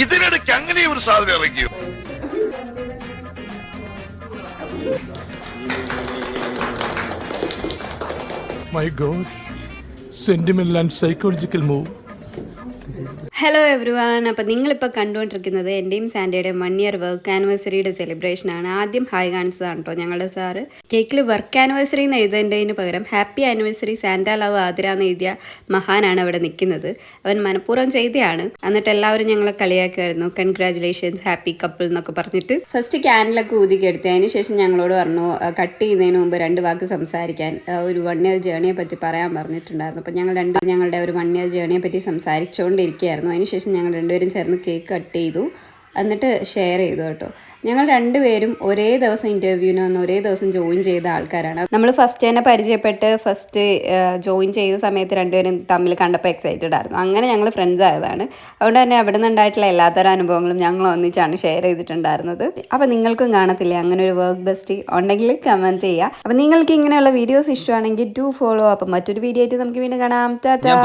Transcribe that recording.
ഇതിനിടയ്ക്ക് അങ്ങനെ ഒരു സാധനം ഇറങ്ങിയോ? My God, sentimental and psychological move. Hello every one. അപ്പോൾ നിങ്ങളിപ്പോൾ കണ്ടുകൊണ്ടിരിക്കുന്നത് എൻ്റെയും സാൻഡയുടെയും 1 ഇയർ വർക്ക് ആനിവേഴ്സറിയുടെ സെലിബ്രേഷനാണ്. ആദ്യം ഹായ് കാണിച്ചതാണ് കേട്ടോ ഞങ്ങളുടെ സാറ്. കേക്കിൽ വർക്ക് ആനിവേഴ്സറി എന്ന് എഴുതേണ്ടതിന് പകരം happy anniversary Santa love Athira എന്ന് എഴുതിയ മഹാനാണ് അവിടെ നിൽക്കുന്നത്. അവൻ മനഃപൂർവ്വം ചെയ്തതാണ്. എന്നിട്ട് എല്ലാവരും ഞങ്ങളെ കളിയാക്കുമായിരുന്നു, കൺഗ്രാജുലേഷൻസ് ഹാപ്പി കപ്പിൾ എന്നൊക്കെ പറഞ്ഞിട്ട്. ഫസ്റ്റ് ക്യാൻഡിലൊക്കെ ഊതിക്കെടുത്ത് അതിന് ശേഷം ഞങ്ങളോട് പറഞ്ഞു കട്ട് ചെയ്യുന്നതിന് മുമ്പ് 2 വാക്ക് സംസാരിക്കാൻ, ഒരു 1 ഇയർ ജേണിയെ പറ്റി പറയാൻ പറഞ്ഞിട്ടുണ്ടായിരുന്നു. അപ്പോൾ ഞങ്ങൾ ഞങ്ങളുടെ ഒരു 1 ഇയർ ജേണിയെ പറ്റി സംസാരിച്ചുകൊണ്ടിരിക്കുകയായിരുന്നു. അതിനുശേഷം ഞങ്ങൾ 2 പേരും ചേർന്ന് കേക്ക് കട്ട് ചെയ്തു, എന്നിട്ട് ഷെയർ ചെയ്തു കേട്ടോ. ഞങ്ങൾ 2 പേരും ഒരേ ദിവസം ഇൻ്റർവ്യൂവിന് വന്ന് ഒരേ ദിവസം ജോയിൻ ചെയ്ത ആൾക്കാരാണ്. നമ്മൾ ഫസ്റ്റ് തന്നെ പരിചയപ്പെട്ട് ഫസ്റ്റ് ജോയിൻ ചെയ്ത സമയത്ത് 2 പേരും തമ്മിൽ കണ്ടപ്പോൾ എക്സൈറ്റഡ് ആയിരുന്നു. അങ്ങനെ ഞങ്ങൾ ഫ്രണ്ട്സ് ആയതാണ്. അതുകൊണ്ട് തന്നെ അവിടെ നിന്നുണ്ടായിട്ടുള്ള എല്ലാത്തരം അനുഭവങ്ങളും ഞങ്ങൾ ഒന്നിച്ചാണ് ഷെയർ ചെയ്തിട്ടുണ്ടായിരുന്നത്. അപ്പോൾ നിങ്ങൾക്കും കാണത്തില്ലേ അങ്ങനെ ഒരു വർക്ക് ബെസ്റ്റി ഉണ്ടെങ്കിൽ കമൻറ്റ് ചെയ്യുക. അപ്പോൾ നിങ്ങൾക്ക് ഇങ്ങനെയുള്ള വീഡിയോസ് ഇഷ്ടമാണെങ്കിൽ ഡു ഫോളോ. അപ്പം മറ്റൊരു വീഡിയോ ആയിട്ട് നമുക്ക് വീണ്ടും കാണാം. ടാറ്റാ.